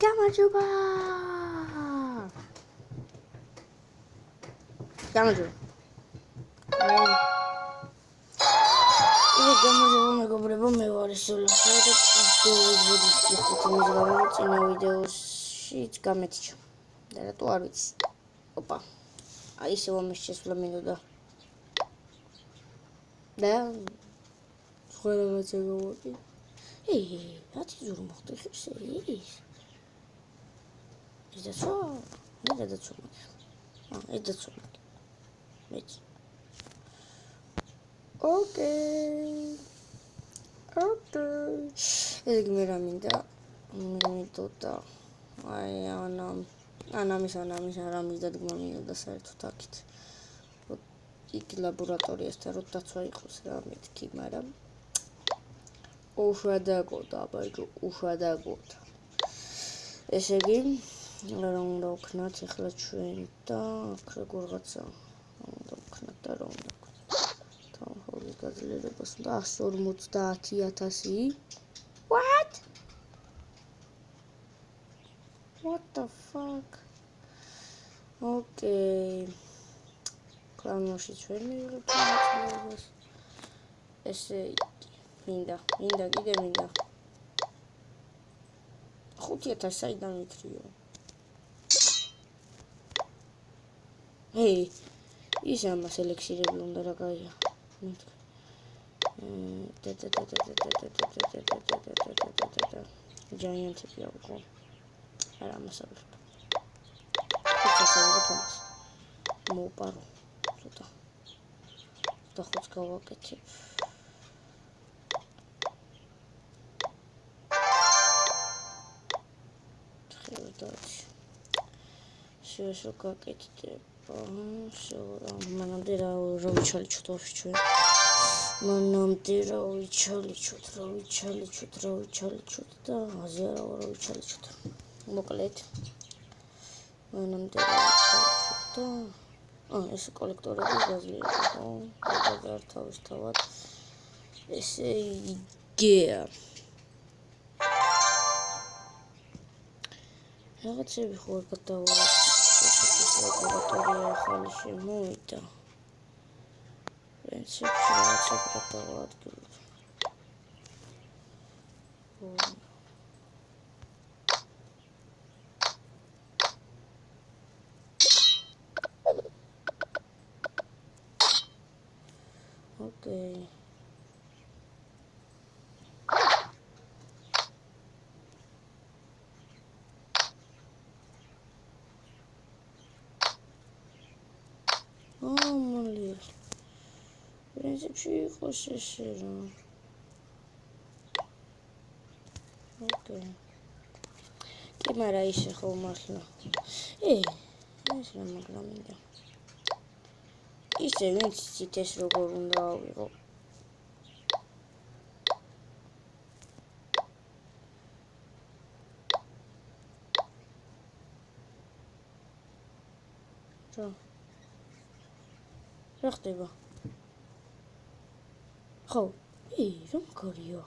გამარჯობა. გამარჯობა მეგობრებო, მე ვარ სოლოსა და დავიბოდი ხუთი მის წინა ვიდეოშიც გამეთჩა. და რატო არ ვიცი. ოპა. აი ისე მომის შესვლა მინდოდა. და სხვა რაღაცა გავაკეთე. რატი ზურ მოხდა ხე ის? ეს დაცვა? მე დაცვა. ეს დაცვა. მეც. ოკეი. ეს გმირა მინდა. მიდოდა. აი ანამის არამის დადგმა მინდოდა საერთოდ აქეთ. იქ ლაბორატორიასთან რო დაცვა იყოს რა მეთქი, მაგრამ უშვადაგოდა, ბაჭო, უშვადაგოდა. ესე იგი, რა უნდა ვქნათ ახლა ჩვენ და აქ როგორღაცა უნდა ვქნათ და რა უნდა ვქნათ. თანხმობის გაძლიერებას და 150,000. What the fuck? Okay. Კლანოში ჩვენ მივიღებთ მოწყობას. ესე მინდა. 5,000 საიდან ვიქრიო? ის ამას ელექსირები უნდა რა გაია. ჯაიანტები აღვყო. არა მასალა. ხუთასავაგოთ მოვპარო. და ხუთს გავაკეთებ. შევასო გაკეთდება. მანამდე რა ვიცალიჩოთ ვაფშე ჩვენ. მანამდე რა ვიცალიჩოთ და აზე არა რა ვიცალიჩოთ. მოკლედ. მანამდე რა ვიცალიჩოთ და ეს კოლექტორები გაძლიერდა. და თავისთავად ესე იგია. რაღაცები ხო გადავა. ლაბორატორია ახალი შემოვიდა. პრინციპში რაღაცები გადავაადგილოთ. Okay. Молодец. В принципе, იყოს ესე რა. Okay. კი, მაგრამ ისე ხო მართლა. ეს რა მაგრამ მინდა. ისე ვინც იცით ეს როგორ უნდა ავიღო. რა ხდება? ხო, რა მქარია?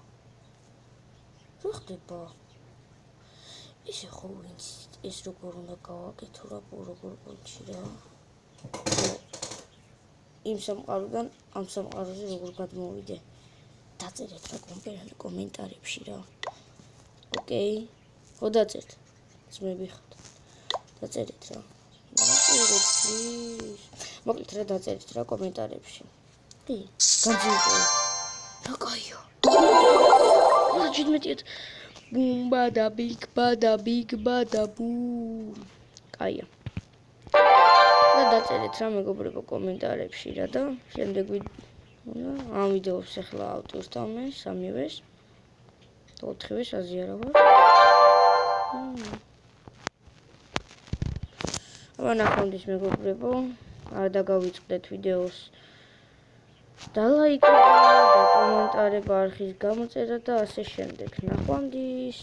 რა ხდება? ისე ხო ვინც ეს როგორ უნდა გავაკეთო რა როგორ პონჩი რა. იმ სამყაროდან ამ სამყაროზე როგორ გადმოვიდე. დაწერეთ რა კომენტარებში რა. ოკეი. ხო დაწერთ. ძმები ხართ. დაწერეთ რა. დაწერეთ პლიზ. მოკლედ რა დაწერეთ რა კომენტარებში. განძილო. რა კაია. 17 ბუმბადა ბიგბადა ბუმ. კაია. და დაწერეთ რა მეგობრებო კომენტარებში რა და შემდეგ ამ ვიდეოს ახლა ავტორს დავმე 3-ვეს და 4-ვეს აზიარა ვარ. აბა ნახვამდის მეგობრებო, არ დაგავიწყდეთ ვიდეოს და ლაიქება და კომენტარება არხის გამოწერა და ასე შემდეგ. ნახვამდის.